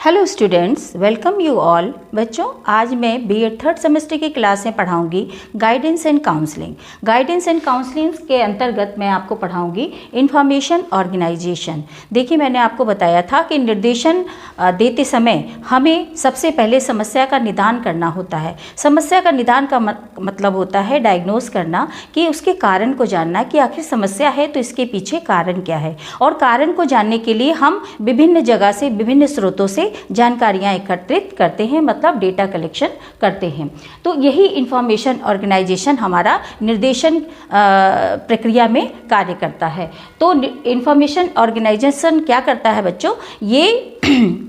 Hello students, welcome you all. बच्चों, आज मैं बीएड थर्ड सेमेस्टर की क्लास में पढ़ाऊंगी guidance and counselling. Guidance and counselling के अंतर्गत मैं आपको पढ़ाऊंगी इंफॉर्मेशन ऑर्गेनाइजेशन। देखिए, मैंने आपको बताया था कि निर्देशन देते समय हमें सबसे पहले समस्या का निदान करना होता है। समस्या का निदान का मतलब होता है डायग्नोस करना, कि उसके कारण को जानना कि आखिर समस्या है तो इसके पीछे कारण क्या है। और कारण को जानने के लिए हम विभिन्न जगह से, विभिन्न स्रोतों से जानकारियां एकत्रित करते हैं, मतलब डेटा कलेक्शन करते हैं। तो यही इंफॉर्मेशन ऑर्गेनाइजेशन हमारा निर्देशन प्रक्रिया में कार्य करता है। तो इंफॉर्मेशन ऑर्गेनाइजेशन क्या करता है बच्चों? ये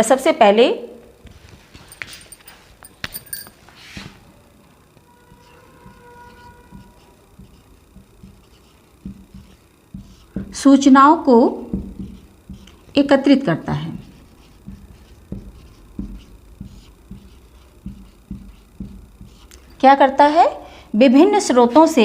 सबसे पहले सूचनाओं को एकत्रित करता है। क्या करता है? विभिन्न स्रोतों से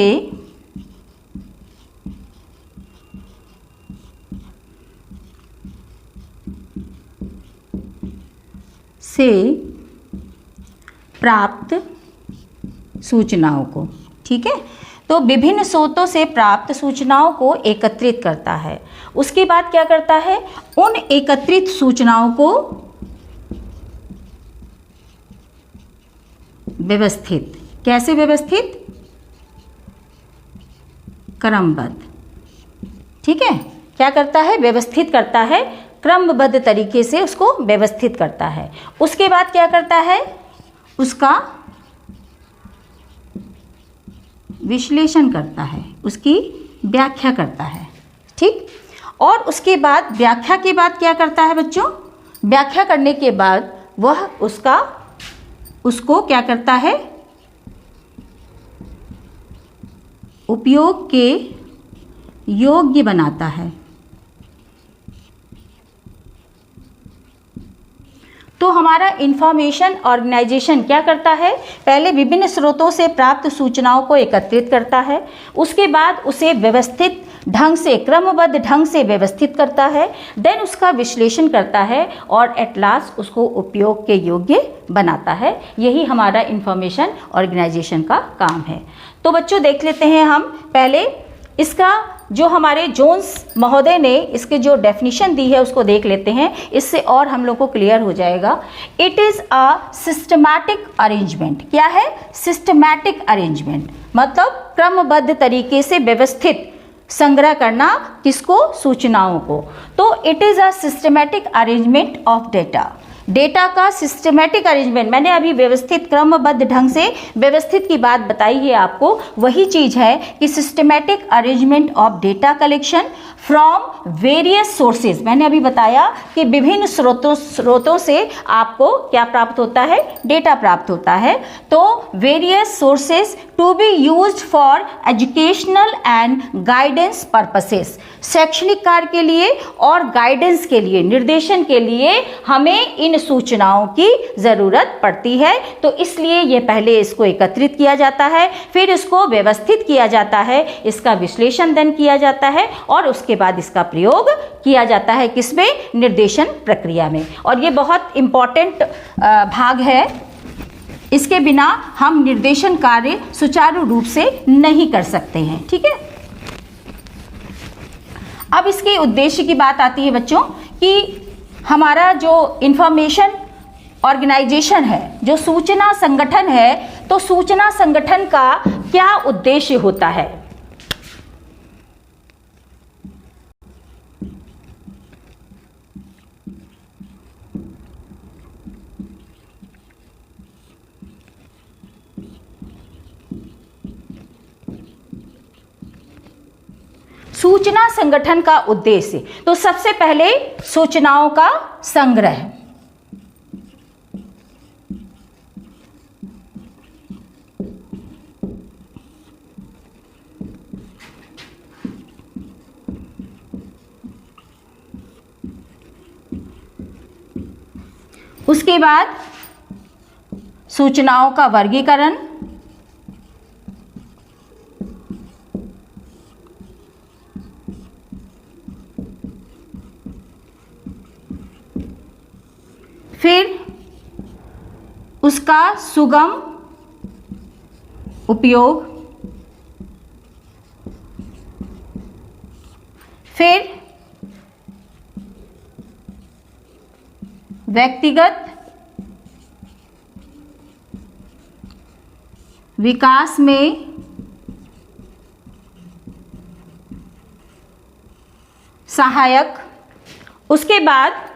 प्राप्त सूचनाओं को, ठीक है। तो विभिन्न स्रोतों से प्राप्त सूचनाओं को एकत्रित करता है। उसके बाद क्या करता है? उन एकत्रित सूचनाओं को व्यवस्थित, कैसे व्यवस्थित? क्रमबद्ध, ठीक है। क्या करता है? व्यवस्थित करता है, क्रमबद्ध तरीके से उसको व्यवस्थित करता है। उसके बाद क्या करता है? उसका विश्लेषण करता है, उसकी व्याख्या करता है, ठीक। और उसके बाद व्याख्या के बाद क्या करता है बच्चों? व्याख्या करने के बाद वह उसको क्या करता है? उपयोग के योग्य बनाता है। तो हमारा इंफॉर्मेशन ऑर्गेनाइजेशन क्या करता है? पहले विभिन्न स्रोतों से प्राप्त सूचनाओं को एकत्रित करता है, उसके बाद उसे व्यवस्थित ढंग से, क्रमबद्ध ढंग से व्यवस्थित करता है, देन उसका विश्लेषण करता है और एट लास्ट उसको उपयोग के योग्य बनाता है। यही हमारा इंफॉर्मेशन ऑर्गेनाइजेशन का काम है। तो बच्चों, देख लेते हैं हम पहले इसका जो हमारे जोन्स महोदय ने इसके जो डेफिनेशन दी है उसको देख लेते हैं, इससे और हम लोग को क्लियर हो जाएगा। It is a systematic arrangement. क्या है? सिस्टमैटिक अरेंजमेंट, मतलब क्रमबद्ध तरीके से व्यवस्थित संग्रह करना, किसको? सूचनाओं को। तो it is a systematic arrangement of data. Data का सिस्टमैटिक अरेंजमेंट, मैंने अभी व्यवस्थित, क्रमबद्ध ढंग से व्यवस्थित की बात बताई है आपको। वही चीज है कि systematic arrangement of data collection from various sources. मैंने अभी बताया कि विभिन्न स्रोतों से आपको क्या प्राप्त होता है? डेटा प्राप्त होता है। तो various sources to be used for educational and guidance purposes. शैक्षणिक कार्य के लिए और गाइडेंस के लिए, निर्देशन के लिए हमें इन सूचनाओं की जरूरत पड़ती है। तो इसलिए ये पहले इसको एकत्रित किया जाता है, फिर इसको व्यवस्थित किया जाता है, इसका विश्लेषण then किया जाता है और उसके बाद इसका प्रयोग किया जाता है किसमें? निर्देशन प्रक्रिया में। और ये बहुत इंपॉर्टेंट भाग है। इसके बिना हम निर्देशन कार्य सुचारू रूप से नहीं कर सकते हैं, ठीक है। अब इसके उद्देश्य की बात आती है बच्चों, कि हमारा जो इंफॉर्मेशन ऑर्गेनाइजेशन है, जो सूचना संगठन है, तो सूचना संगठन का क्या उद्देश्य होता है? सूचना संगठन का उद्देश्य, तो सबसे पहले सूचनाओं का संग्रह, उसके बाद सूचनाओं का वर्गीकरण, फिर उसका सुगम उपयोग, फिर व्यक्तिगत विकास में सहायक, उसके बाद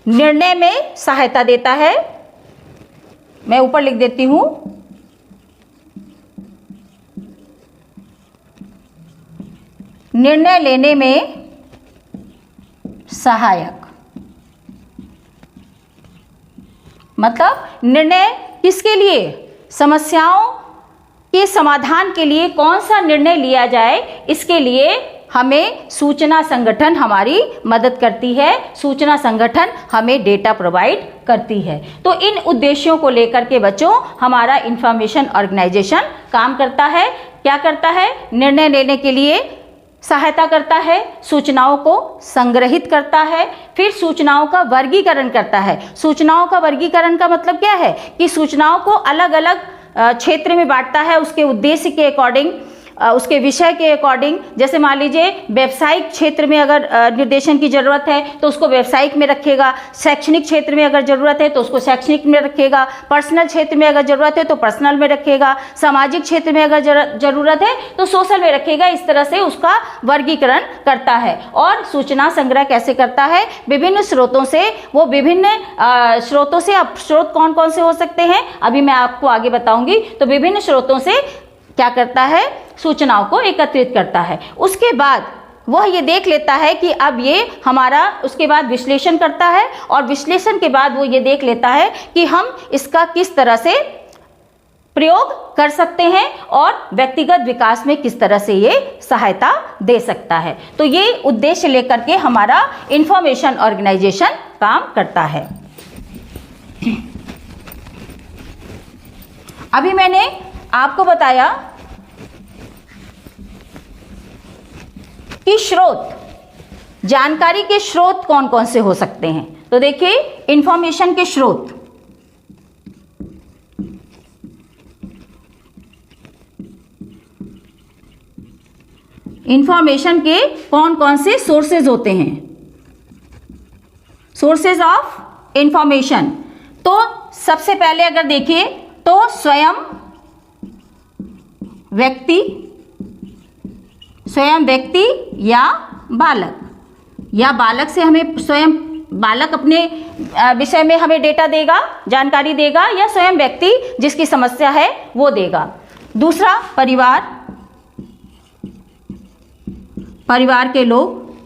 निर्णय में सहायता देता है। मैं ऊपर लिख देती हूं, निर्णय लेने में सहायक, मतलब निर्णय किसके लिए, समस्याओं के समाधान के लिए कौन सा निर्णय लिया जाए, इसके लिए हमें सूचना संगठन हमारी मदद करती है, सूचना संगठन हमें डेटा प्रोवाइड करती है। तो इन उद्देश्यों को लेकर के बच्चों हमारा इंफॉर्मेशन ऑर्गेनाइजेशन काम करता है। क्या करता है, निर्णय लेने के लिए सहायता करता है, सूचनाओं को संग्रहित करता है, फिर सूचनाओं का वर्गीकरण करता है। सूचनाओं का वर्गीकरण का मतलब क्या है कि सूचनाओं को अलग अलग क्षेत्र में बांटता है, उसके उद्देश्य के अकॉर्डिंग, उसके विषय के अकॉर्डिंग। जैसे मान लीजिए व्यावसायिक क्षेत्र में अगर निर्देशन की जरूरत है तो उसको व्यावसायिक में रखेगा, शैक्षणिक क्षेत्र में अगर जरूरत है तो उसको शैक्षणिक में रखेगा, पर्सनल क्षेत्र में अगर जरूरत है तो पर्सनल में रखेगा, सामाजिक क्षेत्र में अगर जरूरत है तो सोशल में रखेगा। इस तरह से उसका वर्गीकरण करता है। और सूचना संग्रह कैसे करता है, विभिन्न स्रोतों से। वो विभिन्न स्रोतों से, अब स्रोत कौन कौन से हो सकते हैं अभी मैं आपको आगे बताऊंगी। तो विभिन्न स्रोतों से क्या करता है, सूचनाओं को एकत्रित करता है। उसके बाद वह ये देख लेता है कि अब ये हमारा, उसके बाद विश्लेषण करता है, और विश्लेषण के बाद वो ये देख लेता है कि हम इसका किस तरह से प्रयोग कर सकते हैं और व्यक्तिगत विकास में किस तरह से ये सहायता दे सकता है। तो ये उद्देश्य लेकर के हमारा इंफॉर्मेशन ऑर्गेनाइजेशन काम करता है। अभी मैंने आपको बताया कि स्रोत, जानकारी के स्रोत कौन कौन से हो सकते हैं। तो देखिए इंफॉर्मेशन के स्रोत, इंफॉर्मेशन के कौन कौन से सोर्सेज होते हैं, सोर्सेज ऑफ इंफॉर्मेशन। तो सबसे पहले अगर देखिए तो स्वयं व्यक्ति या बालक से हमें, स्वयं बालक अपने विषय में हमें डेटा देगा, जानकारी देगा, या स्वयं व्यक्ति जिसकी समस्या है वो देगा। दूसरा परिवार के लोग,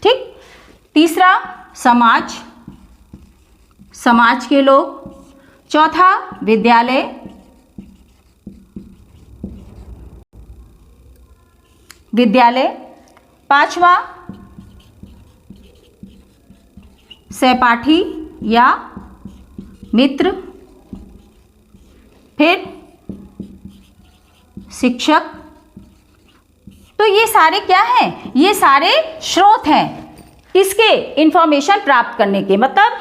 ठीक। तीसरा समाज के लोग। चौथा विद्यालय। पांचवा सहपाठी या मित्र। फिर शिक्षक। तो ये सारे क्या हैं, ये सारे स्रोत हैं किसके, इंफॉर्मेशन प्राप्त करने के। मतलब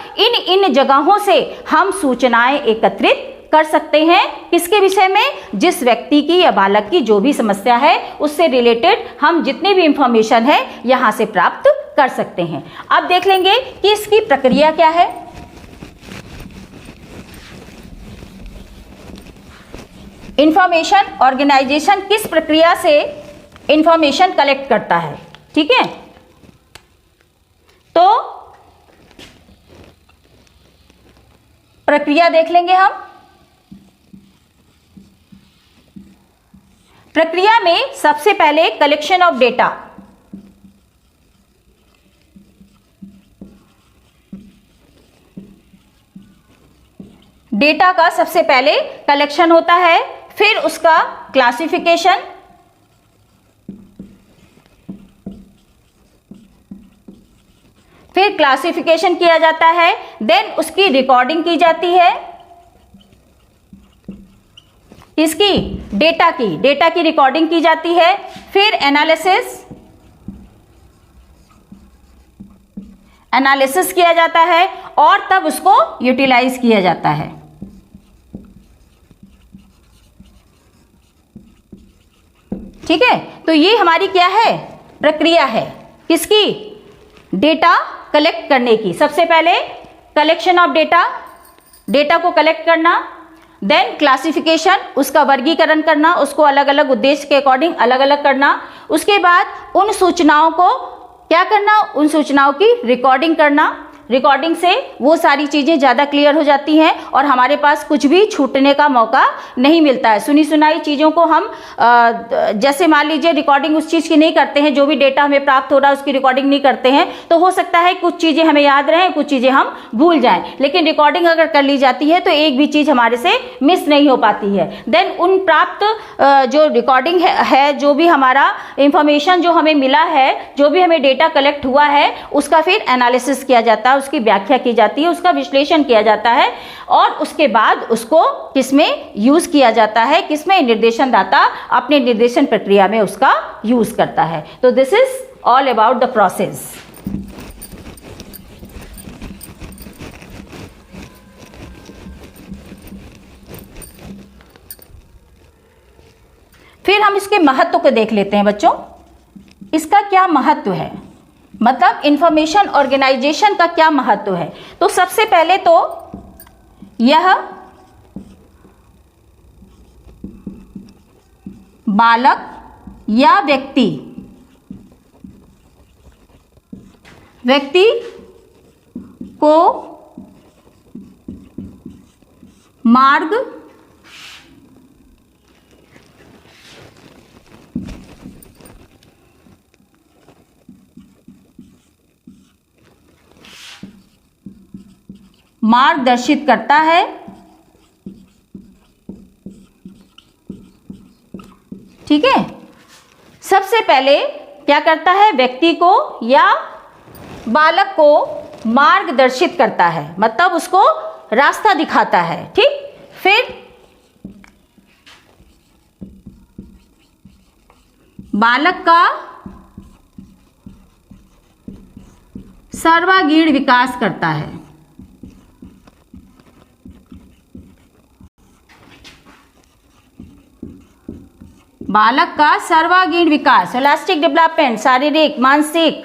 इन जगहों से हम सूचनाएं एकत्रित कर सकते हैं, किसके विषय में, जिस व्यक्ति की या बालक की जो भी समस्या है उससे रिलेटेड हम जितने भी इंफॉर्मेशन है यहां से प्राप्त कर सकते हैं। अब देख लेंगे कि इसकी प्रक्रिया क्या है। इंफॉर्मेशन ऑर्गेनाइजेशन किस प्रक्रिया से इंफॉर्मेशन कलेक्ट करता है, ठीक है। तो प्रक्रिया देख लेंगे हम। प्रक्रिया में सबसे पहले कलेक्शन ऑफ डेटा, डेटा का सबसे पहले कलेक्शन होता है, फिर उसका क्लासिफिकेशन, फिर क्लासिफिकेशन किया जाता है, देन उसकी रिकॉर्डिंग की जाती है, इसकी डेटा की रिकॉर्डिंग की जाती है, फिर एनालिसिस किया जाता है और तब उसको यूटिलाइज किया जाता है। ठीक है, तो ये हमारी क्या है, प्रक्रिया है, किसकी, डेटा कलेक्ट करने की। सबसे पहले कलेक्शन ऑफ डेटा, डेटा को कलेक्ट करना, देन क्लासिफिकेशन, उसका वर्गीकरण करना, उसको अलग अलग उद्देश्य के अकॉर्डिंग अलग अलग करना। उसके बाद उन सूचनाओं को क्या करना, उन सूचनाओं की रिकॉर्डिंग करना। रिकॉर्डिंग से वो सारी चीज़ें ज़्यादा क्लियर हो जाती हैं और हमारे पास कुछ भी छूटने का मौका नहीं मिलता है। सुनी सुनाई चीज़ों को हम जैसे मान लीजिए रिकॉर्डिंग उस चीज़ की नहीं करते हैं, जो भी डेटा हमें प्राप्त हो रहा है उसकी रिकॉर्डिंग नहीं करते हैं, तो हो सकता है कुछ चीज़ें हमें याद रहें, कुछ चीज़ें हम भूल जाएं। लेकिन रिकॉर्डिंग अगर कर ली जाती है तो एक भी चीज़ हमारे से मिस नहीं हो पाती है। देन उन प्राप्त जो रिकॉर्डिंग है, जो भी हमारा इंफॉर्मेशन जो हमें मिला है, जो भी हमें डेटा कलेक्ट हुआ है, उसका फिर एनालिसिस किया जाता है, उसकी व्याख्या की जाती है, उसका विश्लेषण किया जाता है और उसके बाद उसको किसमें यूज किया जाता है, किसमें निर्देशन दाता अपने निर्देशन प्रक्रिया में उसका यूज करता है। तो this is all about the process. फिर हम इसके महत्व को देख लेते हैं बच्चों, इसका क्या महत्व है, मतलब इंफॉर्मेशन ऑर्गेनाइजेशन का क्या महत्व है। तो सबसे पहले तो यह बालक या व्यक्ति को मार्ग मार्गदर्शित करता है। ठीक है, सबसे पहले क्या करता है, व्यक्ति को या बालक को मार्गदर्शित करता है, मतलब उसको रास्ता दिखाता है। ठीक, फिर बालक का सर्वांगीण विकास करता है। बालक का सर्वांगीण विकास, होलिस्टिक डेवलपमेंट, शारीरिक, मानसिक,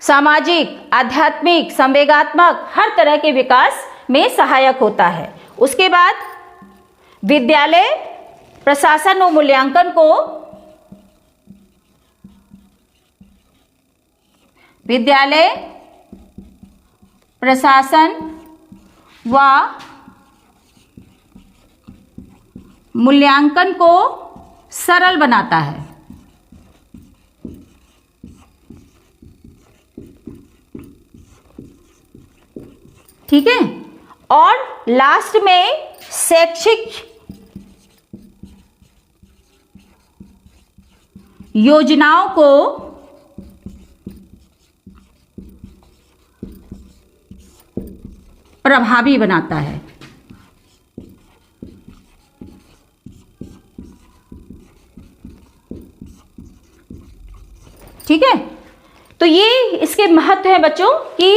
सामाजिक, आध्यात्मिक, संवेगात्मक, हर तरह के विकास में सहायक होता है। उसके बाद विद्यालय प्रशासन व मूल्यांकन को विद्यालय प्रशासन व मूल्यांकन को सरल बनाता है। ठीक है, और लास्ट में शैक्षिक योजनाओं को प्रभावी बनाता है। ठीक है, तो ये इसके महत्व है बच्चों कि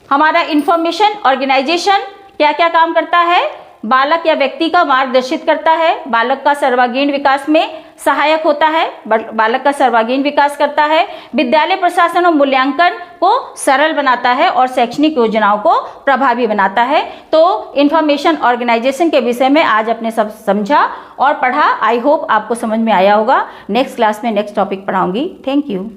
हमारा इंफॉर्मेशन ऑर्गेनाइजेशन क्या क्या काम करता है, बालक या व्यक्ति का मार्गदर्शित करता है, बालक का सर्वांगीण विकास में सहायक होता है, बालक का सर्वांगीण विकास करता है, विद्यालय प्रशासन और मूल्यांकन को सरल बनाता है और शैक्षणिक योजनाओं को प्रभावी बनाता है। तो इंफॉर्मेशन ऑर्गेनाइजेशन के विषय में आज अपने सब समझा और पढ़ा। आई होप आपको समझ में आया होगा। नेक्स्ट क्लास में नेक्स्ट टॉपिक पढ़ाऊंगी। Thank you.